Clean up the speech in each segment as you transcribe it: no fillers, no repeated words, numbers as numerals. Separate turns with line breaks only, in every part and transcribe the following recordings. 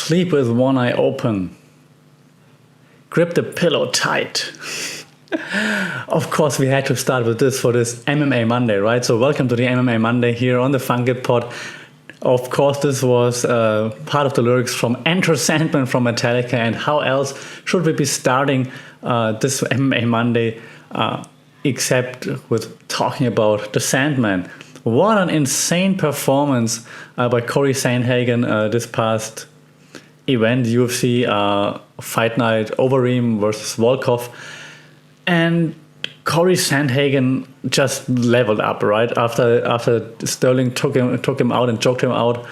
Sleep with one eye open. Grip the pillow tight. Of course, we had to start with this for this MMA Monday, right? So welcome to the MMA Monday here on the Funk It Pod. Of course, this was part of the lyrics from Enter Sandman from Metallica. And how else should we be starting this MMA Monday except with talking about the Sandman? What an insane performance by Corey Sandhagen this past event, UFC Fight Night Overeem versus Volkov. And Corey Sandhagen just leveled up, right? After Sterling took him out and choked him out,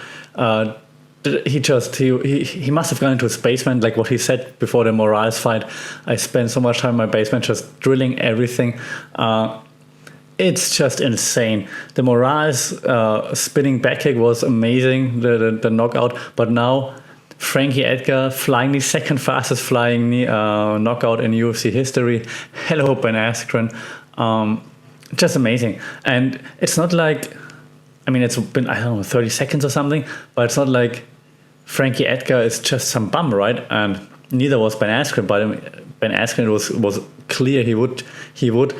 he must have gone into his basement, like what he said before the Morales fight. I spent so much time in my basement just drilling everything. It's just insane. The Morales spinning back kick was amazing, the knockout. But now Frankie Edgar flying knee, second fastest flying knee knockout in UFC history. Hello, Ben Askren. Just amazing. And it's not like, I mean, it's been, 30 seconds or something, but it's not like Frankie Edgar is just some bum, right? And neither was Ben Askren, but Ben Askren was clear he would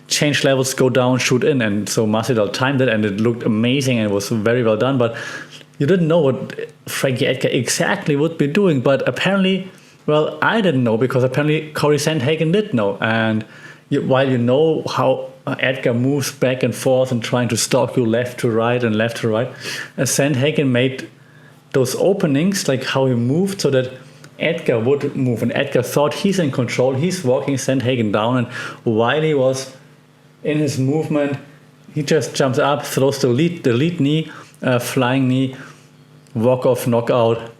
change levels, go down, shoot in, and so Masvidal timed it, and it looked amazing and it was very well done. But you didn't know what Frankie Edgar exactly would be doing, but apparently, well, I didn't know because apparently Corey Sandhagen did know. And while you know how Edgar moves back and forth and trying to stalk you left to right and left to right, Sandhagen made those openings, like how he moved so that Edgar would move, and Edgar thought he's in control. He's walking Sandhagen down, and while he was in his movement, he just jumps up, throws the lead knee, flying knee, walk off, knockout.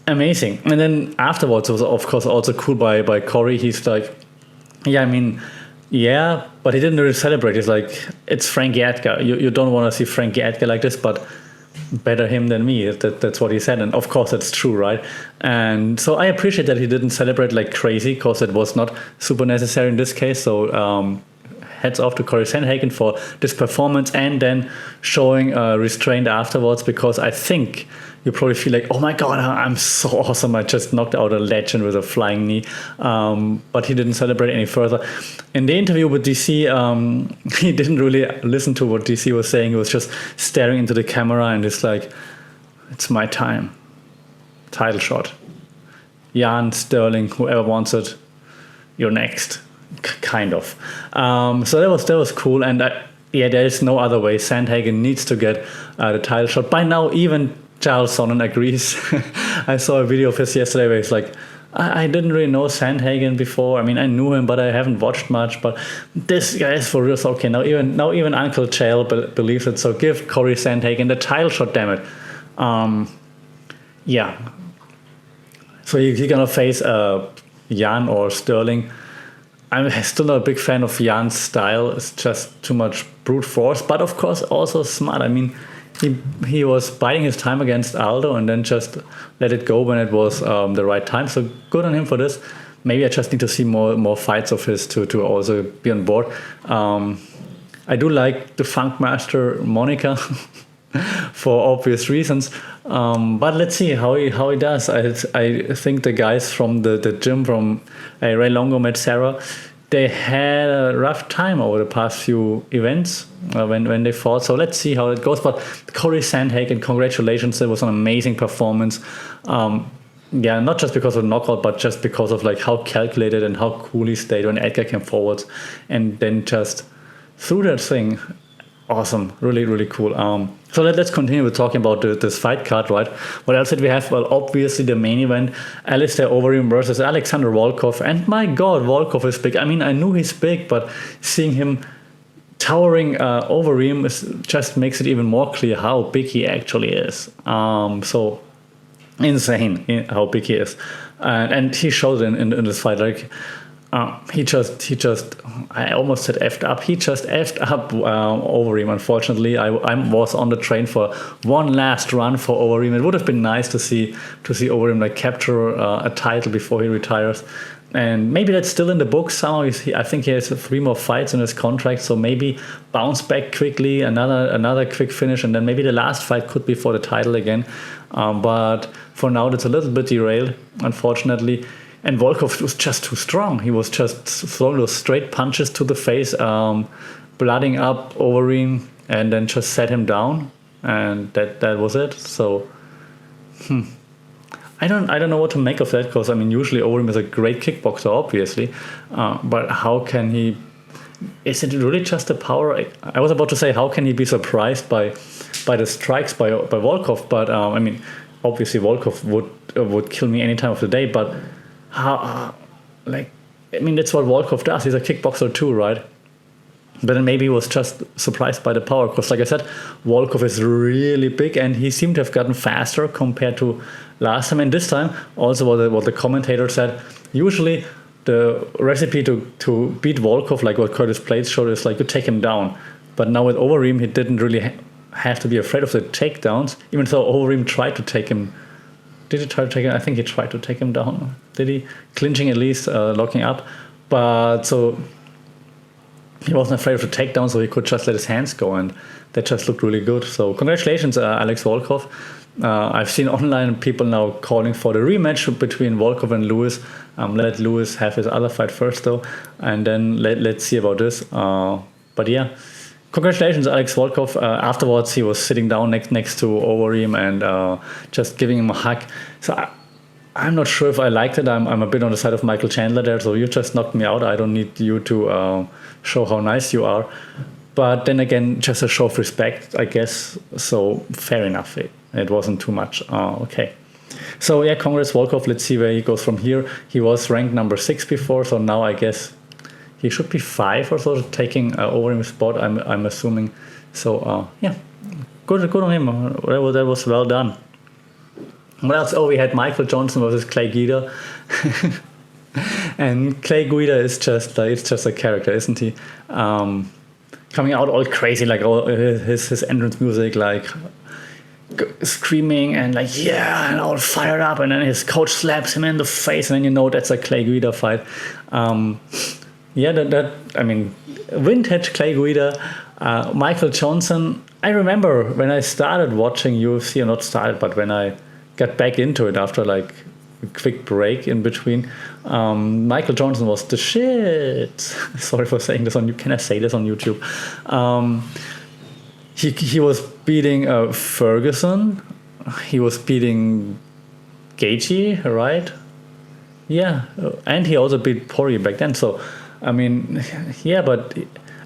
Amazing. And then afterwards, it was of course also cool by Corey. He's like, but he didn't really celebrate. He's like, it's Frankie Edgar. You don't want to see Frankie Edgar like this, but better him than me. That's what he said. And of course, that's true, right? And so I appreciate that he didn't celebrate like crazy, because it was not super necessary in this case. So hats off to Corey Sandhagen for this performance, and then showing restraint afterwards, because I think you probably feel like, oh my God, I'm so awesome. I just knocked out a legend with a flying knee. But he didn't celebrate any further. In the interview with DC, he didn't really listen to what DC was saying. He was just staring into the camera and it's like, it's my time. Title shot. Jan, Sterling, whoever wants it, you're next. Kind of. So that was cool. And there is no other way. Sandhagen needs to get the title shot. By now, even Charles Sonnen agrees. I saw a video of his yesterday where he's like, I didn't really know Sandhagen before. I mean, I knew him, but I haven't watched much. But this guy is for real. So okay, now even Uncle Chael believes it. So give Corey Sandhagen the title shot, damn it. So he's gonna face Jan or Sterling. I'm still not a big fan of Jan's style. It's just too much brute force, but of course also smart. I mean, he was biding his time against Aldo and then just let it go when it was the right time. So good on him for this. Maybe I just need to see more fights of his to also be on board. I do like the Funk Master moniker for obvious reasons. But let's see how he does. I think the guys from the gym from Ray Longo met Sarah, they had a rough time over the past few events when they fought. So let's see how it goes. But Corey Sandhagen, congratulations. It was an amazing performance. Not just because of the knockout, but just because of like how calculated and how cool he stayed when Edgar came forwards and then just threw that thing. Awesome. Really, really cool. So let's continue with talking about this fight card, right? What else did we have? Well, obviously the main event, Alistair Overeem versus Alexander Volkov. And my God, Volkov is big. I mean, I knew he's big, but seeing him towering Overeem just makes it even more clear how big he actually is. So insane how big he is. And he showed in this fight, like, he just, I almost said effed up. He just effed up Overeem. Unfortunately, I was on the train for one last run for Overeem. It would have been nice to see Overeem like capture a title before he retires. And maybe that's still in the books somehow. I think he has 3 more fights in his contract, so maybe bounce back quickly, another quick finish, and then maybe the last fight could be for the title again. But for now, that's a little bit derailed, unfortunately. And Volkov was just too strong. He was just throwing those straight punches to the face, blooding up Overeem, and then just set him down, and that was it. So, I don't know what to make of that, because I mean, usually Overeem is a great kickboxer, obviously, but how can he? Is it really just the power? I was about to say, how can he be surprised by the strikes by Volkov? But I mean, obviously Volkov would kill me any time of the day. But how? I mean, that's what Volkov does. He's a kickboxer too, right? But then maybe he was just surprised by the power, because like I said, Volkov is really big, and he seemed to have gotten faster compared to last time. And this time, also what the commentator said, usually the recipe to beat Volkov, like what Curtis Blades showed, is like you take him down. But now with Overeem, he didn't really have to be afraid of the takedowns, even though Overeem tried to take him. Did he try to take him? I think he tried to take him down. Did he? Clinching at least, locking up. But so he wasn't afraid of the takedown, so he could just let his hands go, and that just looked really good. So congratulations, Alex Volkov. I've seen online people now calling for the rematch between Volkov and Lewis. Let Lewis have his other fight first, though, and then let's see about this. But yeah, congratulations, Alex Volkov. Afterwards, he was sitting down next to Overeem and just giving him a hug. So I'm not sure if I liked it. I'm a bit on the side of Michael Chandler there, so you just knocked me out. I don't need you to show how nice you are. But then again, just a show of respect, I guess. So fair enough. It wasn't too much. Okay. So yeah, congrats Volkov. Let's see where he goes from here. He was ranked number 6 before, so now I guess he should be 5 or so, taking over his spot, I'm assuming. So yeah, good on him. That was well done. What else? Oh, we had Michael Johnson versus Clay Guida. And Clay Guida is just it's just a character, isn't he? Coming out all crazy, like all his entrance music, like screaming and like yeah, and all fired up, and then his coach slaps him in the face, and then you know that's a Clay Guida fight. Yeah, that I mean, vintage Clay Guida. Michael Johnson. I remember when I started watching UFC, or not started, but when I got back into it after like a quick break in between. Michael Johnson was the shit. Sorry for saying this on you. Can I say this on YouTube? He was beating Ferguson. He was beating Gaethje, right? Yeah, and he also beat Poirier back then. So, I mean, yeah, but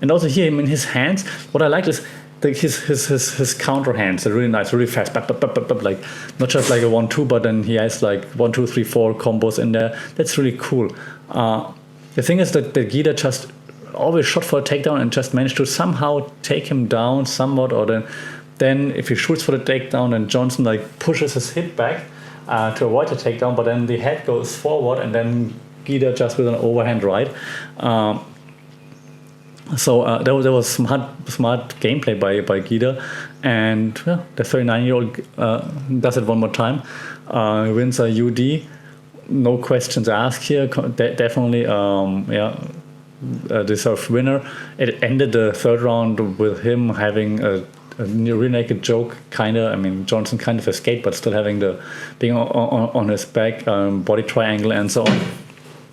and also here, I mean, his hands. What I like is his counter hands are really nice, really fast, like not just like a 1-2, but then he has like 1, 2, 3, 4 combos in there. That's really cool. The thing is that the Guida just always shot for a takedown and just managed to somehow take him down somewhat, or then if he shoots for the takedown, then Johnson like pushes his hip back to avoid the takedown, but then the head goes forward, and then Guida just with an overhand right. So there was smart gameplay by Guida, and well, the 39-year-old does it one more time. Wins a UD, no questions asked here. Definitely, deserved winner. It ended the third round with him having a rear naked choke, kinda. I mean, Johnson kind of escaped, but still having being on his back, body triangle, and so on.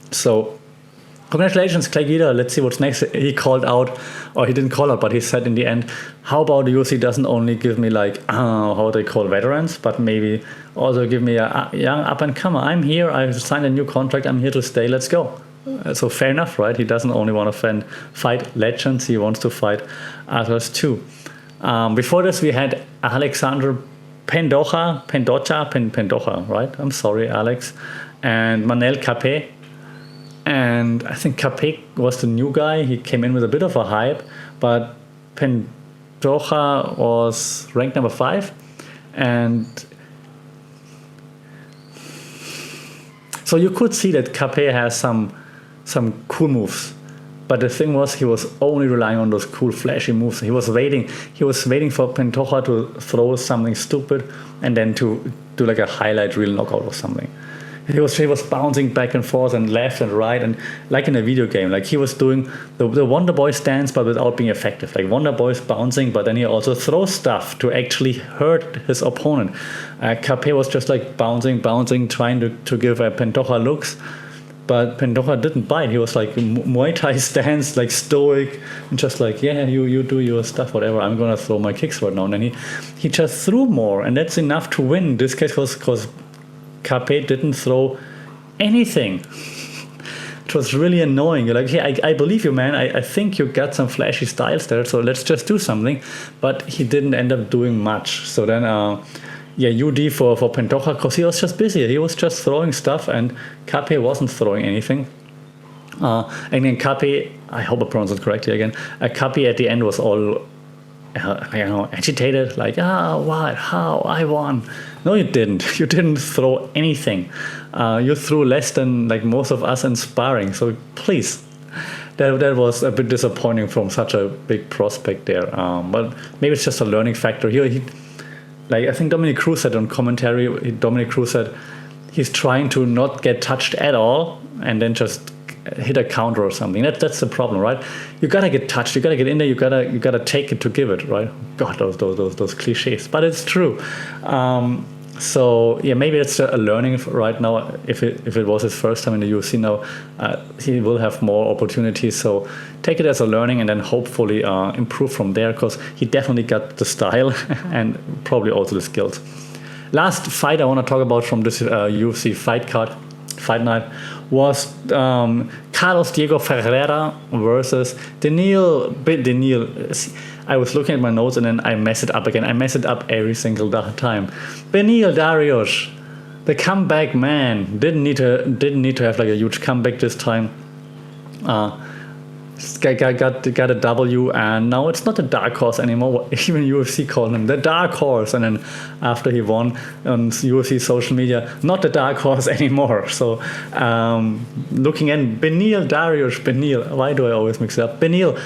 So. Congratulations, Clay Guida. Let's see what's next. He called out, or he didn't call out, but he said in the end, how about the UFC doesn't only give me like, how they call veterans, but maybe also give me a young up-and-comer. I'm here. I've signed a new contract. I'm here to stay. Let's go. So fair enough, right? He doesn't only want to fight legends. He wants to fight others too. Before this, we had Alexander Pendoja, right? I'm sorry, Alex. And Manel Capé. And I think Capé was the new guy. He came in with a bit of a hype, but Pendoja was ranked number 5. And so you could see that Capé has some cool moves. But the thing was, he was only relying on those cool, flashy moves. He was waiting for Pendoja to throw something stupid and then to do like a highlight reel knockout or something. he was bouncing back and forth and left and right, and like in a video game, like he was doing the Wonder Boy stance but without being effective. Like Wonder Boy's bouncing, but then he also throws stuff to actually hurt his opponent. Capet was just like bouncing, trying to give Pantoja looks, but Pantoja didn't bite. He was like Muay Thai stance, like stoic, and just like, yeah, you do your stuff, whatever. I'm gonna throw my kicks right now. And then he just threw more, and that's enough to win. This case was because Capet didn't throw anything. It was really annoying. You're like, hey, I believe you, man. I think you got some flashy styles there, so let's just do something. But he didn't end up doing much. So then, UD for Pantoja, because he was just busy. He was just throwing stuff, and Capet wasn't throwing anything. And then Capet, I hope I pronounced it correctly again, Capet at the end was all agitated, like, what, how, I won. No, you didn't. You didn't throw anything. You threw less than like most of us in sparring. So please, that was a bit disappointing from such a big prospect there. But maybe it's just a learning factor here. I think Dominic Cruz said on commentary. Dominic Cruz said he's trying to not get touched at all, and then just hit a counter or something. That's the problem, right? You gotta get touched. You gotta get in there. You gotta take it to give it, right? God, those cliches, but it's true. So yeah, maybe it's a learning right now. If it was his first time in the UFC, now he will have more opportunities. So take it as a learning, and then hopefully improve from there, because he definitely got the style and probably also the skills. Last fight I want to talk about from this UFC fight night was Carlos Diego Ferreira versus Daniil. I was looking at my notes and then I mess it up again. I mess it up every single time. Beneil Dariush, the comeback man, didn't need to have like a huge comeback this time. Got a W, and now it's not a dark horse anymore. Even UFC called him the dark horse, and then after he won on UFC social media, not the dark horse anymore. So looking at Beneil Dariush, why do I always mix it up? Beneil,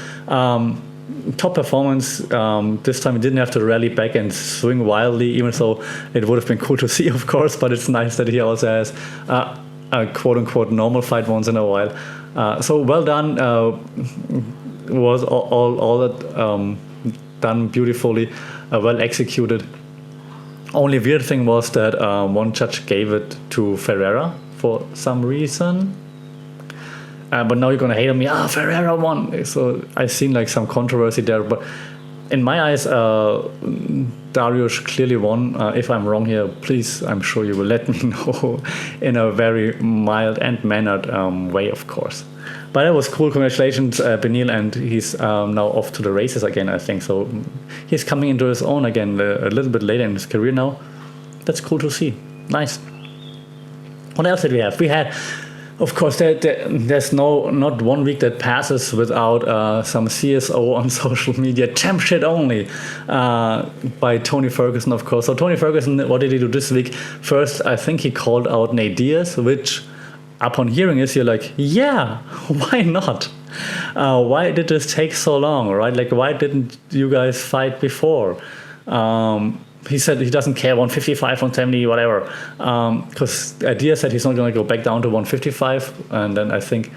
top performance. This time he didn't have to rally back and swing wildly, even though it would have been cool to see, of course, but it's nice that he also has a quote-unquote normal fight once in a while. So well done. Was all that done beautifully, well executed. Only weird thing was that one judge gave it to Ferreira for some reason. But now you're gonna hate on me. Ferreira won. So I've seen like some controversy there, but in my eyes, Dariush clearly won. If I'm wrong here, please, I'm sure you will let me know in a very mild and mannered way, of course. But it was cool. Congratulations, Beneil, and he's now off to the races again, I think. So he's coming into his own again a little bit later in his career now. That's cool to see. Nice. What else did we have? We had, of course, there's not 1 week that passes without some CSO on social media. Champ shit only by Tony Ferguson, of course. So Tony Ferguson, what did he do this week? First, I think he called out Nate Diaz, which upon hearing this, you're like, yeah, why not? Why did this take so long, right? Like, why didn't you guys fight before? He said he doesn't care, 155, 170, whatever. Because Diaz said he's not going to go back down to 155. And then I think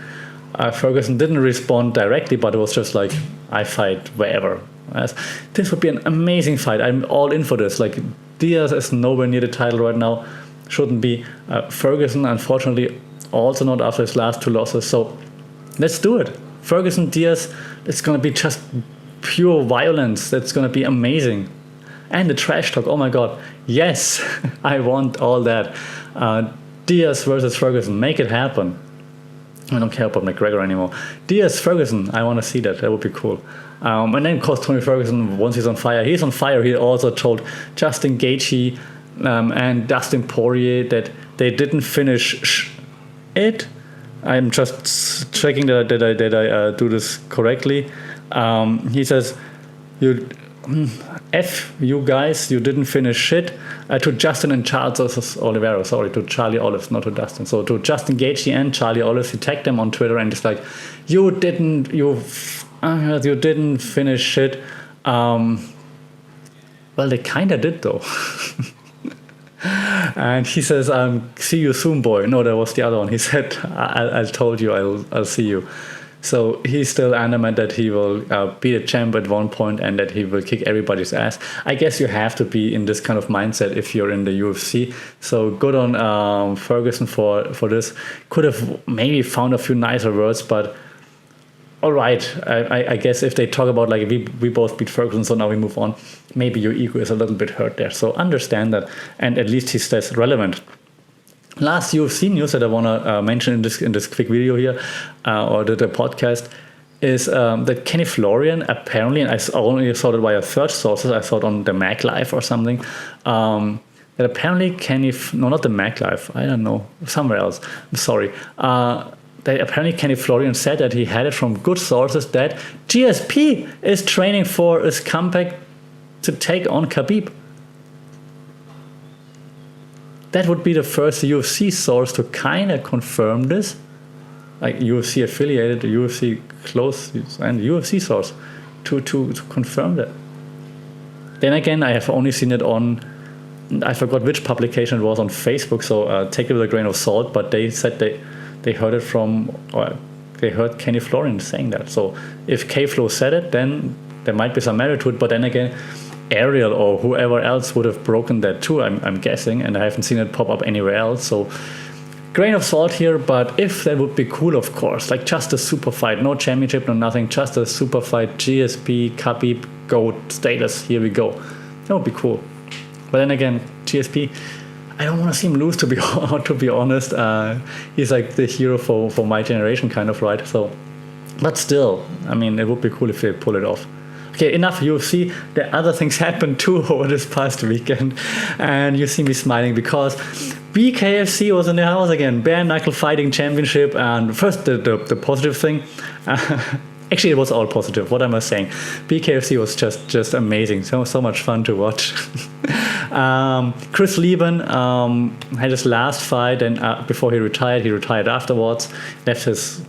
Ferguson didn't respond directly, but it was just like, I fight wherever. This would be an amazing fight. I'm all in for this. Like, Diaz is nowhere near the title right now. Shouldn't be. Ferguson, unfortunately, also not after his last 2 losses. So let's do it. Ferguson, Diaz, it's going to be just pure violence. That's going to be amazing. And the trash talk, oh my god, yes, I want all that. Diaz versus Ferguson, make it happen. I don't care about McGregor anymore. Diaz, Ferguson, I want to see that. That would be cool. And then, of course, Tony Ferguson, once he's on fire, he also told Justin Gaethje and Dustin Poirier that they didn't finish it. I'm just checking that I do this correctly. He says, F you guys, you didn't finish shit. To Justin and Charles Oliveira, sorry, to Charlie Olives, not to Dustin. So to Justin Gaethje and Charlie Olives, he tagged them on Twitter and it's like, you didn't finish shit. Well, they kinda did though. And he says, see you soon, boy. No, that was the other one. He said, I told you I'll see you. So he's still adamant that he will be the champ at one point and that he will kick everybody's ass. I guess you have to be in this kind of mindset if you're in the UFC. So good on Ferguson for this. Could have maybe found a few nicer words, but all right. I guess if they talk about like we both beat Ferguson, so now we move on, maybe your ego is a little bit hurt there. So understand that, and at least he stays relevant. Last UFC news that I want to mention in this quick video here, or the podcast, is that Kenny Florian apparently, and I only saw it via third sources, I saw it on the Mag Live or something, that apparently not the Mag Live, I don't know, somewhere else, I'm sorry, that apparently Kenny Florian said that he had it from good sources that GSP is training for his comeback to take on Khabib. That would be the first UFC source to kind of confirm this, like UFC affiliated, UFC close, and UFC source to confirm that. Then again, I have only seen it on, I forgot which publication it was, on Facebook, so take it with a grain of salt, but they said they heard it from, or they heard Kenny Florian saying that. So if K-Flow said it, then there might be some merit to it, but then again, Ariel or whoever else would have broken that too, I'm guessing, and I haven't seen it pop up anywhere else. So grain of salt here, but if that would be cool, of course, like just a super fight, no championship, no nothing, just a super fight, GSP, Khabib, GOAT status, here we go. That would be cool. But then again, GSP, I don't want to see him lose, to be honest. He's like the hero for my generation, kind of, right? So, but still, I mean, it would be cool if they pull it off. Okay, enough UFC. The other things happened too over this past weekend, and you see me smiling because BKFC was in the house again. Bare Knuckle Fighting Championship, and first the positive thing. Actually, it was all positive. What am I saying? BKFC was just amazing. So much fun to watch. Chris Lieben had his last fight, and before he retired afterwards. Left his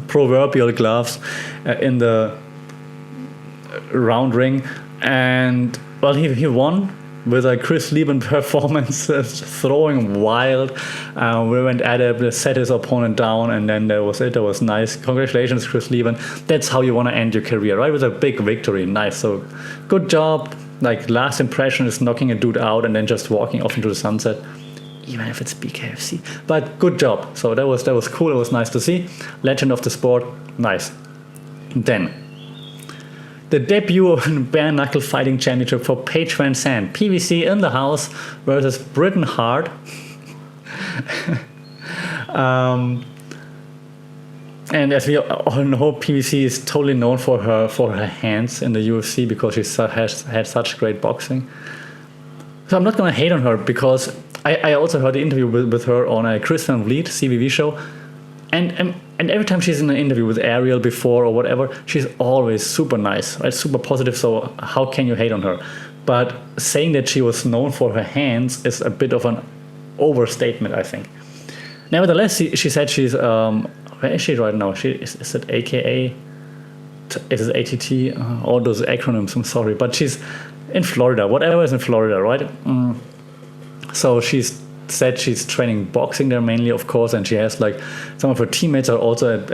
proverbial gloves in the round ring, and well, he won with a Chris Lieben performance, throwing wild. We went at it, set his opponent down, and then that was it. That was nice. Congratulations, Chris Lieben. That's how you want to end your career, right? With a big victory. Nice. So good job. Like, last impression is knocking a dude out and then just walking off into the sunset, even if it's BKFC. But good job. So that was cool. It was nice to see. Legend of the sport. Nice. Then the debut of the Bare Knuckle Fighting Championship for Paige Van Zandt. PVC in the house versus Britain Hart. And as we all know, PVC is totally known for her hands in the UFC because she has had such great boxing. So I'm not going to hate on her because I also heard the interview with her on a Chris Van Vliet CVV show. And every time she's in an interview with Ariel before or whatever, she's always super nice, right? Super positive. So how can you hate on her? But saying that she was known for her hands is a bit of an overstatement, I think. Nevertheless, she said she's where is she right now? Is it AKA? Is it ATT? All those acronyms. I'm sorry, but she's in Florida. Whatever is in Florida, right? So she's said she's training boxing there mainly, of course, and she has like some of her teammates are also at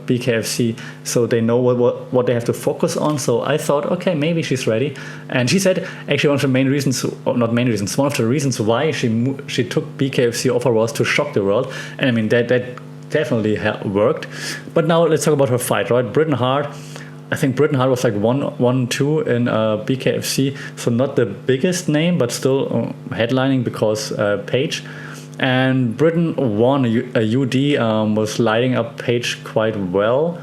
BKFC, so they know what they have to focus on. So I thought, okay, maybe she's ready. And she said actually one of the main reasons, or not main reasons, one of the reasons why she took BKFC offer was to shock the world. And I mean that definitely worked. But now let's talk about her fight, right? Britain Hart. I think Britain Hart was like 1-2 in BKFC, so not the biggest name, but still headlining because Paige. And Britain won. UD was lighting up Paige quite well.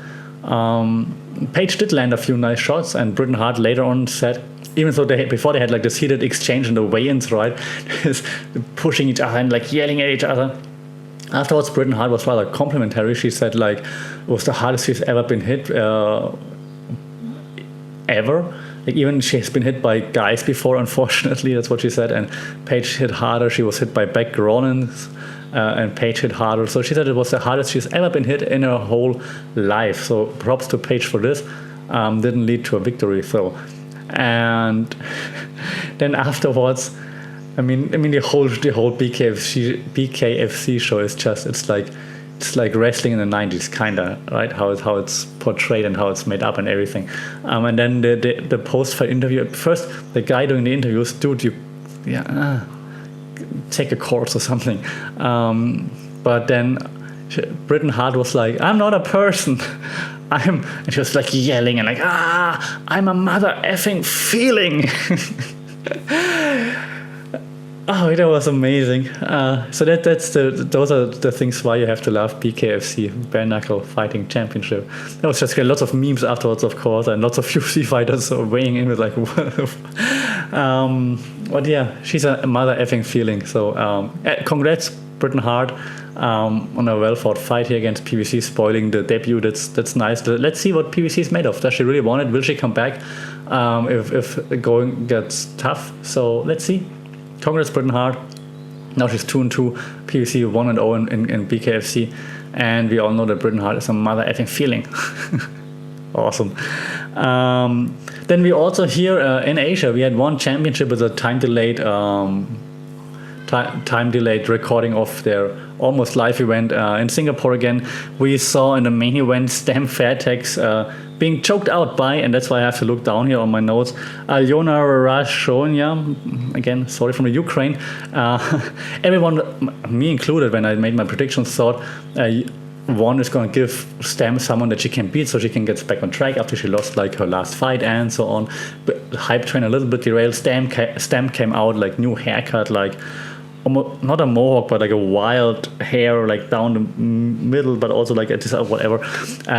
Paige did land a few nice shots, and Britain Hart later on said, even though before they had like this heated exchange in the weigh-ins, right, pushing each other and like yelling at each other. Afterwards, Britain Hart was rather complimentary. She said like it was the hardest she's ever been hit. Ever. Like, even she has been hit by guys before, unfortunately, that's what she said. And Paige hit harder. She was hit by Beck Rollins, and Paige hit harder. So she said it was the hardest she's ever been hit in her whole life. So props to Paige for this. Didn't lead to a victory, though. And then afterwards, I mean the whole BKFC show is just it's like wrestling in the 90s, kinda, right? How it's portrayed and how it's made up and everything. And then the post-fight interview. At first, the guy doing the interviews, dude, take a course or something. But then Britton Hart was like, I'm not a person. And she was like yelling and like, I'm a mother effing feeling. Oh, that was amazing. So those are the things why you have to love BKFC, Bare Knuckle Fighting Championship. That was just great. Lots of memes afterwards, of course, and lots of UFC fighters weighing in with like, but yeah, she's a mother effing feeling. So congrats, Britton Hart, on a well-fought fight here against PBC, spoiling the debut. That's nice. Let's see what PBC is made of. Does she really want it? Will she come back if going gets tough? So let's see. Congrats, Britton Hart. Now she's 2-2, PBC 1-0 in BKFC, and we all know that Britton Hart is a mother effing feeling. Awesome. Then we also here in Asia, we had one championship with a time delayed recording of their almost live event in Singapore again. We saw in the main event Stam Fairtex being choked out by, and that's why I have to look down here on my notes, Alyona Rashonia, again, sorry, from the Ukraine. Everyone, me included, when I made my predictions, thought one is going to give Stam someone that she can beat so she can get back on track after she lost like her last fight and so on. But the hype train a little bit derailed. Stam came out like new haircut, like almost, not a mohawk, but like a wild hair, like down the middle, but also like whatever,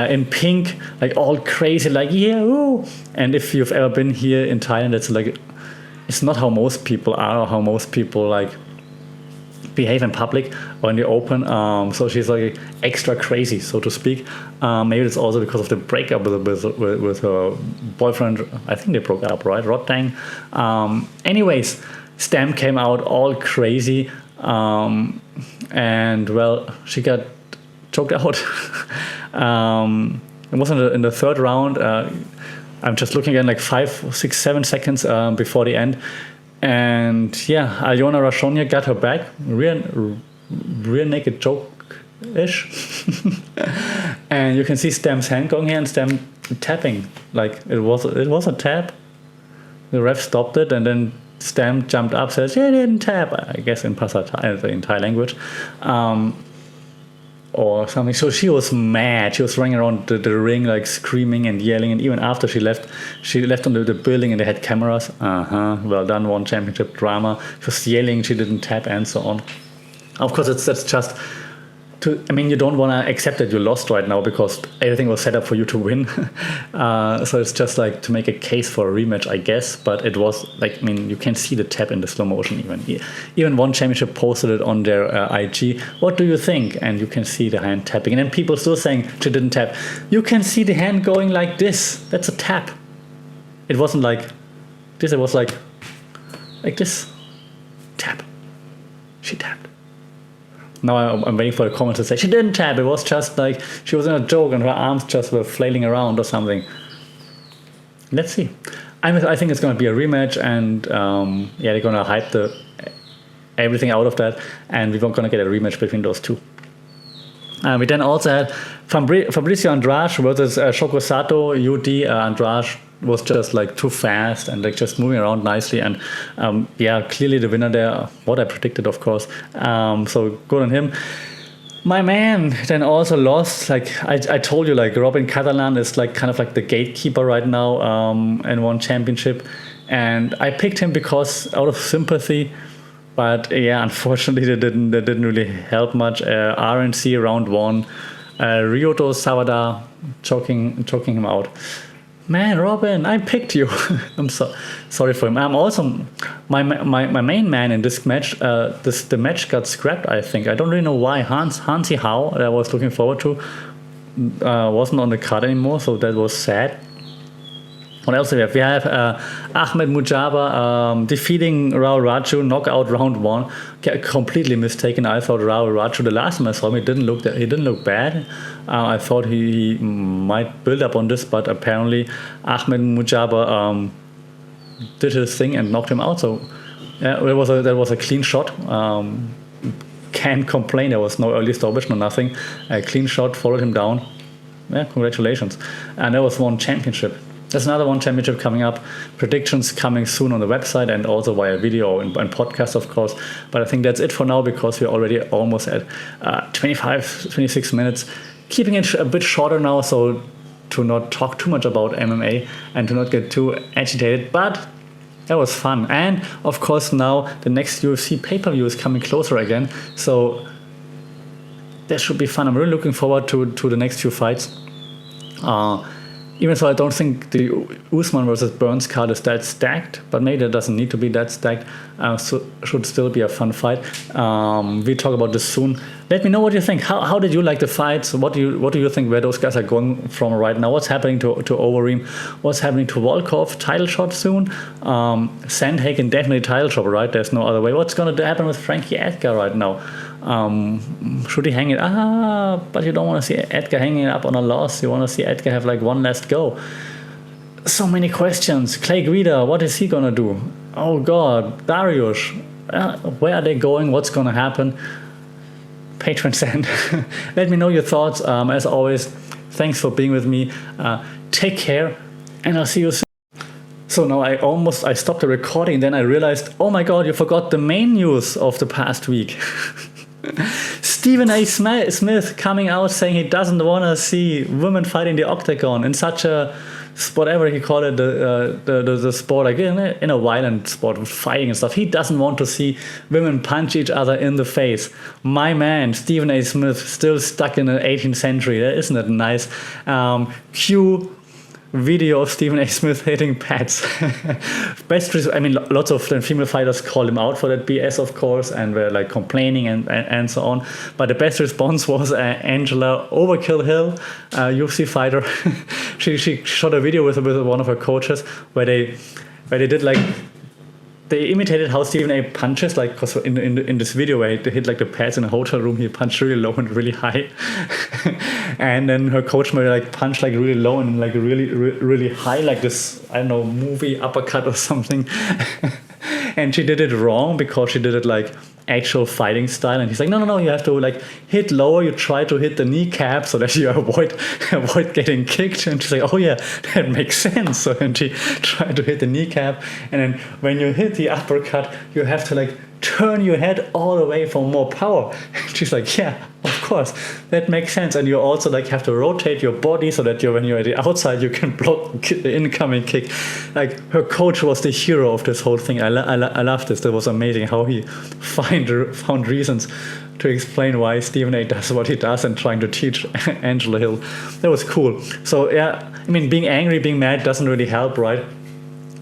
in pink, like all crazy, like yeah, ooh. And if you've ever been here in Thailand, it's like, it's not how most people are or how most people like behave in public or in the open. So she's like extra crazy, so to speak. Maybe it's also because of the breakup with her boyfriend. I think they broke up, right? Rottang. Anyways, Stam came out all crazy, and well, she got choked out. It was in the third round. I'm just looking at like 5, 6, 7 seconds before the end, and yeah, Alyona Rashonia got her back, rear naked choke-ish, and you can see Stam's hand going here and Stam tapping, like it was a tap. The ref stopped it, and then Stam jumped up, says, "Yeah, didn't tap." I guess in Thai language, or something. So she was mad. She was running around the ring like screaming and yelling. And even after she left on the building and they had cameras. Well done, won championship drama. She was yelling. She didn't tap and so on. Of course, that's just. You don't want to accept that you lost right now because everything was set up for you to win. So it's just like to make a case for a rematch, I guess. But it was like, you can see the tap in the slow motion even. Even One Championship posted it on their IG. What do you think? And you can see the hand tapping. And then people still saying she didn't tap. You can see the hand going like this. That's a tap. It wasn't like this. It was like this. Tap. She tapped. Now I'm waiting for the comments to say she didn't tap. It was just like she was in a joke and her arms just were flailing around or something. Let's see. I think it's going to be a rematch, and they're going to hype everything out of that, and we're going to get a rematch between those two. We then also had Fabricio Andrade versus Shoko Sato. UD Andrade was just like too fast and like just moving around nicely, and clearly the winner there, what I predicted, of course. So good on him. My man then also lost. Like I told you, like Robin Catalan is like kind of like the gatekeeper right now in One Championship, and I picked him because out of sympathy. But yeah, unfortunately, they didn't really help much. RNC round 1, Ryoto Sawada choking him out. Man, Robin, I picked you. I'm sorry for him. I'm also my main man in this match. The match got scrapped. I think I don't really know why. Hansi Hao, that I was looking forward to, wasn't on the card anymore. So that was sad. What else do we have? We have Ahmed Mujaba defeating Raul Raju, knockout round 1. Completely mistaken. I thought Raul Raju, the last time I saw him, he didn't look bad. I thought he might build up on this, but apparently Ahmed Mujaba did his thing and knocked him out. So Yeah, that was a clean shot. Can't complain. There was no early stoppage, no nothing. A clean shot, followed him down. Yeah, congratulations. And there was one championship. There's another one championship coming up. Predictions coming soon on the website and also via video and podcast, of course. But I think that's it for now because we're already almost at 26 minutes. Keeping it a bit shorter now, so to not talk too much about MMA and to not get too agitated. But that was fun. And of course now the next UFC pay-per-view is coming closer again. So that should be fun. I'm really looking forward to the next few fights. Even so, I don't think the Usman versus Burns card is that stacked, but maybe it doesn't need to be that stacked. So should still be a fun fight. We'll talk about this soon. Let me know what you think. How did you like the fights? What do you think where those guys are going from right now? What's happening to Overeem? What's happening to Volkov? Title shot soon. Sandhagen definitely title shot, right? There's no other way. What's going to happen with Frankie Edgar right now? Should he hang it? But you don't want to see Edgar hanging up on a loss. You want to see Edgar have like one last go. So many questions. Clay Guida, what is he gonna do? Oh God, Darius, where are they going? What's gonna happen? Patron send. Let me know your thoughts. As always, thanks for being with me. Take care, and I'll see you soon. So now I stopped the recording. Then I realized, oh my God, you forgot the main news of the past week. Stephen A. Smith coming out saying he doesn't want to see women fight in the octagon in such a, whatever he called it, the sport, like in a violent sport with fighting and stuff. He doesn't want to see women punch each other in the face. My man, Stephen A. Smith, still stuck in the 18th century. Isn't that nice? Cue video of Stephen A. Smith hitting pads. Lots of female fighters called him out for that BS, of course, and were like complaining and so on. But the best response was Angela Overkill Hill, UFC fighter. she shot a video with one of her coaches where they did like, they imitated how Stephen A. punches, like, because in this video where he hit like the pads in a hotel room, he punched really low and really high. And then her coach maybe like punched like really low and like really high, like this, I don't know, movie uppercut or something. And she did it wrong because she did it like actual fighting style, and he's like, no, you have to like hit lower. You try to hit the kneecap so that you avoid getting kicked. And she's like, oh yeah, that makes sense. So then she tried to hit the kneecap, and then when you hit the uppercut, you have to like turn your head all the way for more power. And she's like, yeah, of course, that makes sense. And you also like have to rotate your body so that when you're at the outside, you can block the incoming kick. Like, her coach was the hero of this whole thing. I love this. That was amazing how he found reasons to explain why Stephen A. does what he does and trying to teach Angela Hill. That was cool. So yeah, I mean, being angry, being mad doesn't really help, right?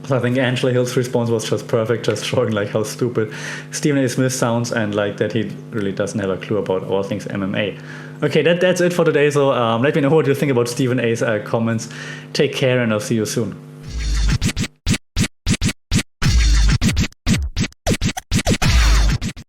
So I think Angela Hill's response was just perfect, just showing like how stupid Stephen A. Smith sounds and like that he really doesn't have a clue about all things MMA. Okay, that's it for today. So let me know what you think about Stephen A.'s comments. Take care, and I'll see you soon.